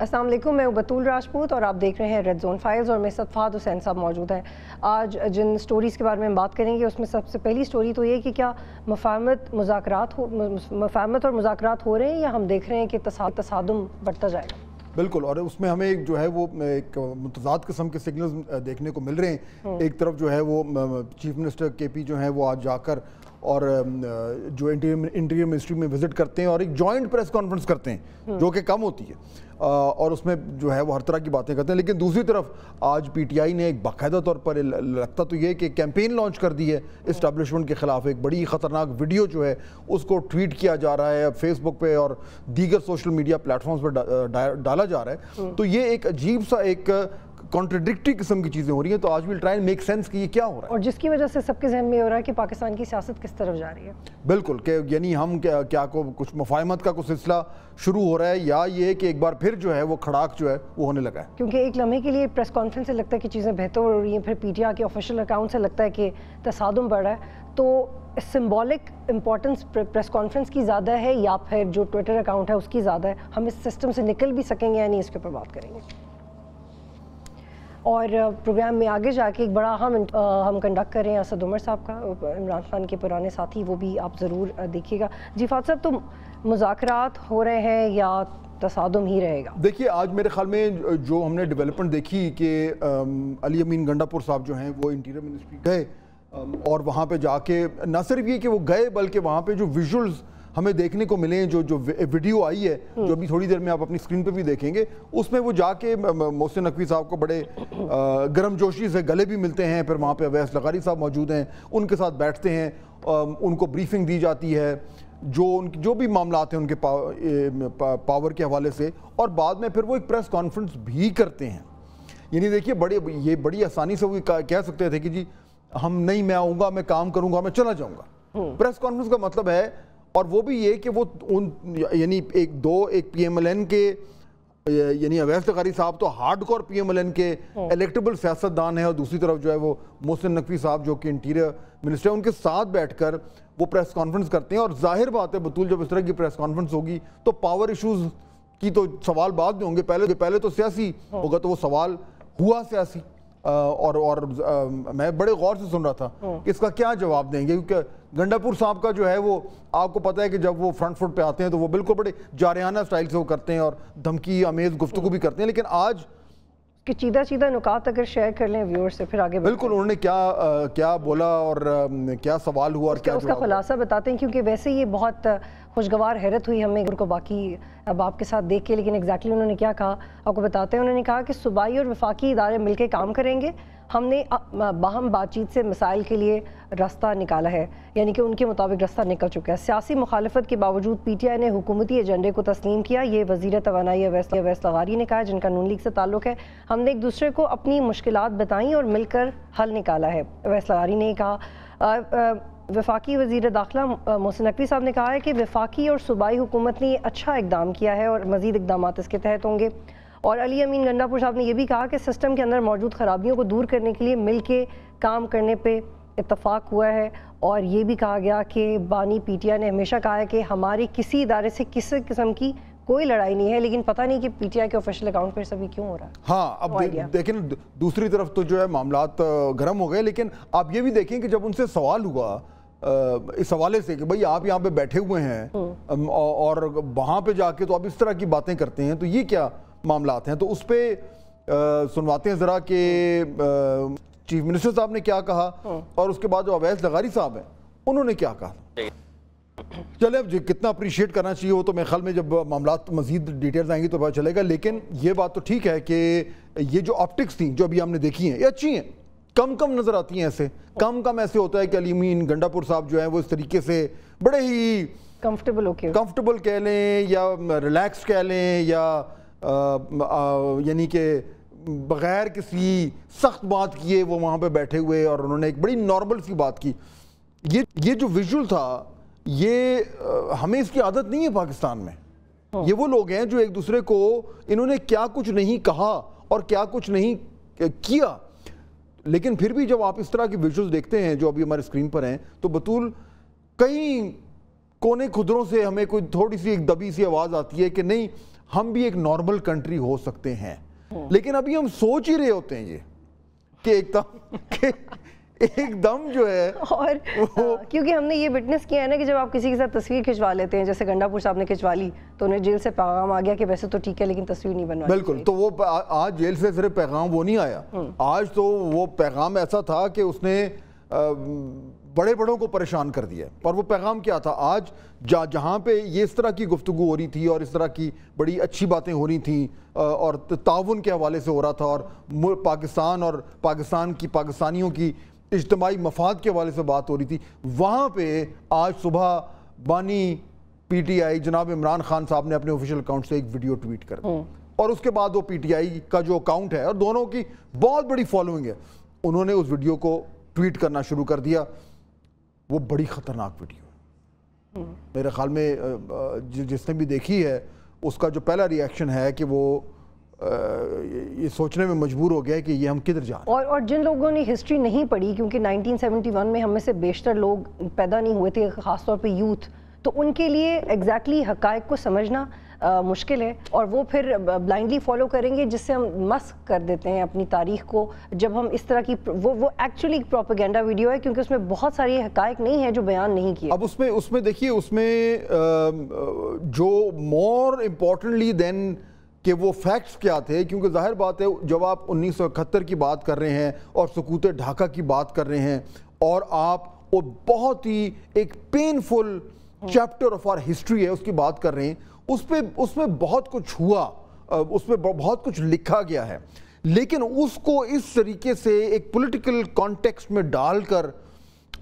السلام علیکم، میں بطول راجپوت اور آپ دیکھ رہے ہیں ریڈ زون فائلز اور میرے ساتھ فہد حسین صاحب موجود ہیں۔ آج جن سٹوریز کے بارے میں ہم بات کریں گے اس میں سب سے پہلی سٹوری تو یہ کہ کیا مفاہمت اور مذاکرات ہو رہے ہیں یا ہم دیکھ رہے ہیں کہ تصادم بڑھتا جائے گا۔ بالکل، اور اس میں ہمیں جو ہے وہ ایک متضاد قسم کے سگنلز دیکھنے کو مل رہے ہیں۔ ایک طرف جو ہے وہ چیف منسٹر کے پی جو ہیں وہ آج جا کر اور جو انٹیریئر منسٹری میں وزٹ کرتے ہیں اور ایک جوائنٹ پریس کانفرنس کرتے ہیں جو کہ کم ہوتی ہے، اور اس میں جو ہے وہ ہر طرح کی باتیں کرتے ہیں۔ لیکن دوسری طرف آج پی ٹی آئی نے ایک باقاعدہ طور پر لگتا تو یہ کہ کیمپین لانچ کر دی ہے اسٹیبلشمنٹ کے خلاف۔ ایک بڑی خطرناک ویڈیو جو ہے اس کو ٹویٹ کیا جا رہا ہے، فیس بک پہ اور دیگر سوشل میڈیا پلیٹ فارمز پہ ڈالا جا رہا ہے۔ تو یہ ایک عجیب سا ایک کانٹرڈکٹری قسم کی چیزیں ہو رہی ہیں۔ تو آج we'll try and make sense کہ یہ کیا ہو رہا ہے، اور جس کی وجہ سے سب کے ذہن میں ہو رہا ہے کہ پاکستان کی سیاست کس طرف جا رہی ہے۔ بالکل، کہ یعنی ہم کیا کچھ مفاہمت کا کچھ سلسلہ شروع ہو رہا ہے، یا یہ کہ ایک بار پھر جو ہے وہ کھڑاک جو ہے وہ ہونے لگا ہے۔ کیونکہ ایک لمحے کے لیے پریس کانفرنس سے لگتا ہے کہ چیزیں بہتر ہو رہی ہیں، پھر پی ٹی آئی کے آفیشیل اکاؤنٹ سے لگتا ہے کہ تصادم بڑھ رہا ہے۔ تو سمبولک امپورٹنس پریس کانفرنس کی زیادہ ہے یا پھر جو ٹویٹر اکاؤنٹ ہے اس کی زیادہ ہے؟ ہم اس سسٹم سے نکل بھی سکیں گے یا نہیں، اس کے اوپر بات کریں گے۔ اور پروگرام میں آگے جا کے ایک بڑا ہم کنڈکٹ کر رہے ہیں اسد عمر صاحب کا، عمران خان کے پرانے ساتھی، وہ بھی آپ ضرور دیکھیے گا۔ جی فاضل صاحب، تو مذاکرات ہو رہے ہیں یا تصادم ہی رہے گا؟ دیکھیے، آج میرے خیال میں جو ہم نے ڈیولپمنٹ دیکھی کہ علی امین گنڈا پور صاحب جو ہیں وہ انٹیریئر منسٹری گئے، اور وہاں پہ جا کے نہ صرف یہ کہ وہ گئے بلکہ وہاں پہ جو ویژولز ہمیں دیکھنے کو ملے ہیں، جو ویڈیو آئی ہے جو ابھی تھوڑی دیر میں آپ اپنی سکرین پہ بھی دیکھیں گے، اس میں وہ جا کے محسن نقوی صاحب کو بڑے گرم جوشی سے گلے بھی ملتے ہیں۔ پھر وہاں پہ اویس لغاری صاحب موجود ہیں، ان کے ساتھ بیٹھتے ہیں، ان کو بریفنگ دی جاتی ہے جو بھی معاملات ہیں ان کے پاور کے حوالے سے، اور بعد میں پھر وہ ایک پریس کانفرنس بھی کرتے ہیں۔ یعنی دیکھیے، یہ بڑی آسانی سے وہ کہہ سکتے تھے کہ جی نہیں، میں آؤں گا، میں کام کروں گا، میں چلا جاؤں گا۔ پریس کانفرنس کا مطلب ہے، اور وہ بھی یہ کہ وہ یعنی ایک پی ایم ایل این کے، یعنی اویس لغاری صاحب تو hard core P M L N کے الیکٹیبل سیاستدان ہیں، اور دوسری طرف جو ہے وہ محسن نقوی صاحب جو کہ انٹیریئر منسٹر ہیں، ان کے ساتھ بیٹھ کر وہ پریس کانفرنس کرتے ہیں۔ اور ظاہر بات ہے بطول، جب اس طرح کی پریس کانفرنس ہوگی تو پاور ایشوز کی تو سوال بعد میں ہوں گے، پہلے تو سیاسی ہوگا، تو وہ سوال ہوا سیاسی، اور میں بڑے غور سے سن رہا تھا کہ اس کا کیا جواب دیں گے، کیونکہ گنڈا پور صاحب کا جو ہے وہ آپ کو پتہ ہے کہ جب وہ فرنٹ فٹ پہ آتے ہیں تو وہ بالکل بڑے جارحانہ سٹائل سے وہ کرتے ہیں اور دھمکی امیز گفتگو بھی کرتے ہیں۔ لیکن آج کہ چیدہ نکات اگر شیئر کر لیں ویور سے پھر آگے بالکل انہوں نے کیا بولا اور کیا سوال ہوا اور کیا اس کا خلاصہ بتاتے ہیں، کیونکہ ویسے یہ بہت خوشگوار حیرت ہوئی ہمیں کو باقی اب آپ کے ساتھ دیکھ کے، لیکن ایگزیکٹلی انہوں نے کیا کہا آپ کو بتاتے ہیں۔ انہوں نے کہا کہ صوبائی اور وفاقی ادارے مل کے کام کریں گے، ہم نے باہم بات چیت سے مسائل کے لیے راستہ نکالا ہے، یعنی کہ ان کے مطابق راستہ نکل چکا ہے۔ سیاسی مخالفت کے باوجود پی ٹی آئی نے حکومتی ایجنڈے کو تسلیم کیا، یہ وزیر توانائی اویس لغاری نے کہا، جن کا نون لیگ سے تعلق ہے۔ ہم نے ایک دوسرے کو اپنی مشکلات بتائیں اور مل کر حل نکالا ہے، اویس لغاری نے کہا۔ وفاقی وزیر داخلہ محسن نقوی صاحب نے کہا ہے کہ وفاقی اور صوبائی حکومت نے اچھا اقدام کیا ہے اور مزید اقدامات اس کے تحت ہوں گے۔ اور علی امین گنڈا پور صاحب نے یہ بھی کہا کہ سسٹم کے اندر موجود خرابیوں کو دور کرنے کے لیے مل کے کام کرنے پہ اتفاق ہوا ہے، اور یہ بھی کہا گیا کہ بانی پی ٹی آئی نے ہمیشہ کہا ہے کہ ہماری کسی ادارے سے کسی قسم کی کوئی لڑائی نہیں ہے، لیکن پتہ نہیں کہ پی ٹی آئی کے آفیشیل اکاؤنٹ پر سبھی کیوں ہو رہا ہے۔ ہاں، اب دیکھیں دوسری طرف تو جو ہے معاملات گرم ہو گئے، لیکن آپ یہ بھی دیکھیں کہ جب ان سے سوال ہوا اس حوالے سے کہ بھئی آپ یہاں پہ بیٹھے ہوئے ہیں اور وہاں پہ جا کے تو آپ اس طرح کی باتیں کرتے ہیں، تو یہ کیا معاملات ہیں؟ تو اس پہ سنواتے ہیں ذرا کہ چیف منسٹر صاحب نے کیا کہا، اور اس کے بعد جو اویس لغاری صاحب ہیں انہوں نے کیا کہا۔ چلے اب کتنا اپریشیٹ کرنا چاہیے وہ تو میرے خیال میں جب معاملات مزید ڈیٹیلز آئیں گی تو پتہ چلے گا، لیکن یہ بات تو ٹھیک ہے کہ یہ جو آپٹکس تھیں جو ابھی ہم نے دیکھی ہیں یہ اچھی ہیں، کم نظر آتی ہیں، ایسے کم ایسے ہوتا ہے کہ علی امین گنڈا پور صاحب جو ہیں وہ اس طریقے سے بڑے ہی کمفرٹیبل کہہ لیں یا ریلیکس کہہ لیں، یا یعنی کہ بغیر کسی سخت بات کیے وہ وہاں پہ بیٹھے ہوئے اور انہوں نے ایک بڑی نارمل سی بات کی۔ یہ جو ویژول تھا، یہ ہمیں اس کی عادت نہیں ہے پاکستان میں۔ یہ وہ لوگ ہیں جو ایک دوسرے کو انہوں نے کیا کچھ نہیں کہا اور کیا کچھ نہیں کیا، لیکن پھر بھی جب آپ اس طرح کی ویژولز دیکھتے ہیں جو ابھی ہمارے اسکرین پر ہیں، تو بطول کئی کونے خدروں سے ہمیں کوئی تھوڑی سی ایک دبی سی آواز آتی ہے کہ نہیں، ہم بھی ایک نارمل کنٹری ہو سکتے ہیں. لیکن ابھی ہم سوچ ہی رہے ہوتے ہیں یہ کہ ایک دم جو ہے. اور کیونکہ ہم نے یہ وٹنس کیا ہے نا کہ جب آپ کسی کے ساتھ تصویر کھنچوا لیتے ہیں, جیسے گنڈا پور صاحب نے کھنچوا لی تو انہیں جیل سے پیغام آ گیا کہ ویسے تو ٹھیک ہے لیکن تصویر نہیں بنوائی. بالکل, تو وہ آج جیل سے صرف پیغام وہ نہیں آیا, آج تو وہ پیغام ایسا تھا کہ اس نے بڑے بڑوں کو پریشان کر دیا. اور وہ پیغام کیا تھا؟ آج جہاں پہ یہ اس طرح کی گفتگو ہو رہی تھی اور اس طرح کی بڑی اچھی باتیں ہو رہی تھیں اور تعاون کے حوالے سے ہو رہا تھا اور پاکستان اور پاکستانیوں کی اجتماعی مفاد کے حوالے سے بات ہو رہی تھی, وہاں پہ آج صبح بانی پی ٹی آئی جناب عمران خان صاحب نے اپنے آفیشیل اکاؤنٹ سے ایک ویڈیو ٹویٹ کر دی, اور اس کے بعد وہ پی ٹی آئی کا جو اکاؤنٹ ہے اور دونوں کی بہت بڑی فالوئنگ ہے, انہوں نے اس ویڈیو کو ٹویٹ کرنا شروع کر دیا. وہ بڑی خطرناک ویڈیو ہے میرے خیال میں, جس نے بھی دیکھی ہے اس کا جو پہلا ری ایکشن ہے کہ وہ یہ سوچنے میں مجبور ہو گیا کہ یہ ہم کدھر جا رہے ہیں. اور جن لوگوں نے ہسٹری نہیں پڑھی, کیونکہ 1971 میں ہم میں سے بیشتر لوگ پیدا نہیں ہوئے تھے, خاص طور پہ یوتھ, تو ان کے لیے ایگزیکٹلی حقائق کو سمجھنا مشکل ہے, اور وہ پھر بلائنڈلی فالو کریں گے, جس سے ہم مسخ کر دیتے ہیں اپنی تاریخ کو. جب ہم اس طرح کی وہ ایکچولی ایک پروپیگنڈا ویڈیو ہے, کیونکہ اس میں بہت ساری حقائق نہیں ہیں جو بیان نہیں کیے. اب اس میں دیکھیے, اس میں جو مور امپورٹنٹلی دین کہ وہ فیکٹس کیا تھے, کیونکہ ظاہر بات ہے جب آپ 1971 کی بات کر رہے ہیں اور سقوط ڈھاکہ کی بات کر رہے ہیں, اور آپ وہ بہت ہی ایک painful chapter of our history ہے اس کی بات کر رہے ہیں, اس میں بہت کچھ ہوا, اس میں بہت کچھ لکھا گیا ہے, لیکن اس کو اس طریقے سے ایک پولیٹیکل کانٹیکسٹ میں ڈال کر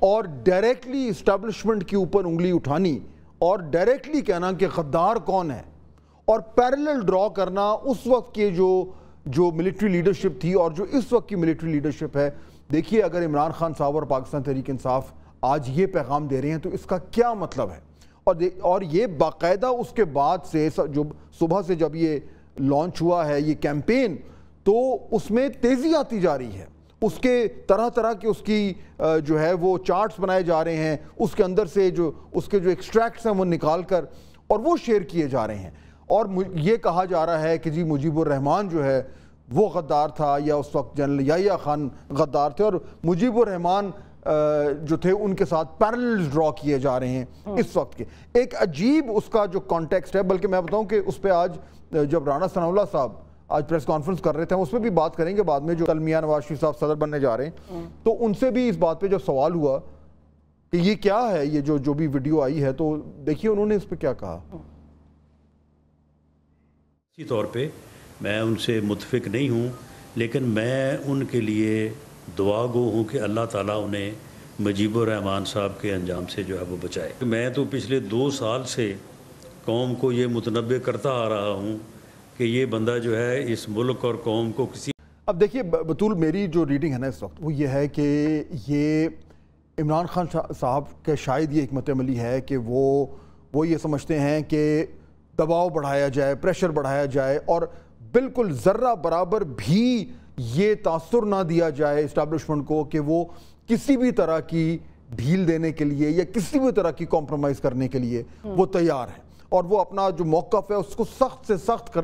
اور ڈائریکٹلی اسٹیبلشمنٹ کے اوپر انگلی اٹھانی اور ڈائریکٹلی کہنا کہ غدار کون ہے, اور پیرلل ڈرا کرنا اس وقت کے جو ملٹری لیڈرشپ تھی اور جو اس وقت کی ملٹری لیڈرشپ ہے. دیکھیے اگر عمران خان صاحب اور پاکستان تحریک انصاف آج یہ پیغام دے رہے ہیں تو اس کا کیا مطلب ہے, اور یہ باقاعدہ اس کے بعد سے جو صبح سے جب یہ لانچ ہوا ہے یہ کیمپین, تو اس میں تیزی آتی جا رہی ہے, اس کے طرح طرح کے اس کی جو ہے وہ چارٹس بنائے جا رہے ہیں, اس کے اندر سے جو اس کے جو ایکسٹریکٹس ہیں وہ نکال کر اور وہ شیئر کیے جا رہے ہیں, اور یہ کہا جا رہا ہے کہ جی مجیب الرحمان جو ہے وہ غدار تھا, یا اس وقت جنرل یحییٰ خان غدار تھے, اور مجیب الرحمان جو تھے ان کے ساتھ پیرللز ڈرا کیے جا رہے ہیں اس وقت کے. ایک عجیب اس کا جو کانٹیکسٹ ہے, بلکہ میں بتاؤں کہ اس پہ آج جب رانا ثناء اللہ صاحب آج پریس کانفرنس کر رہے تھے, اس میں بھی بات کریں گے بعد میں, جو کل میاں نواز شریف صاحب صدر بننے جا رہے ہیں, تو ان سے بھی اس بات پہ جب سوال ہوا کہ یہ کیا ہے یہ جو بھی ویڈیو آئی ہے, تو دیکھیے انہوں نے اس پہ کیا کہا. اسی طور پہ میں ان سے متفق نہیں ہوں, لیکن میں ان کے لیے دعا گو ہوں کہ اللہ تعالیٰ انہیں مجیب الرحمان صاحب کے انجام سے جو ہے وہ بچائے. میں تو پچھلے 2 سال سے قوم کو یہ متنبع کرتا آ رہا ہوں کہ یہ بندہ جو ہے اس ملک اور قوم کو کسی. اب دیکھیے بطول, میری جو ریڈنگ ہے نا اس وقت وہ یہ ہے کہ یہ عمران خان صاحب کا شاید یہ حکمت عملی ہے کہ وہ یہ سمجھتے ہیں کہ دباؤ بڑھایا جائے, پریشر بڑھایا جائے, اور بالکل ذرہ برابر بھی یہ تاثر نہ دیا جائے اسٹیبلشمنٹ کو کہ وہ کسی بھی طرح کی ڈھیل دینے کے لیے یا کسی بھی طرح کی کمپرومائز کرنے کے لیے وہ تیار ہیں, اور وہ اپنا جو موقف ہے اس کو سخت سے سخت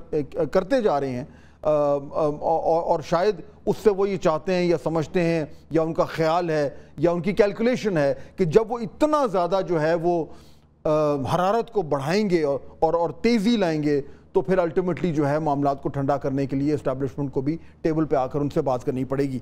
کرتے جا رہے ہیں, اور شاید اس سے وہ یہ چاہتے ہیں یا سمجھتے ہیں یا ان کا خیال ہے یا ان کی کیلکولیشن ہے کہ جب وہ اتنا زیادہ جو ہے وہ حرارت کو بڑھائیں گے اور تیزی لائیں گے, تو پھر الٹیمیٹلی جو ہے معاملات کو ٹھنڈا کرنے کے لیے اسٹیبلشمنٹ کو بھی ٹیبل پہ آ کر ان سے بات کرنی پڑے گی.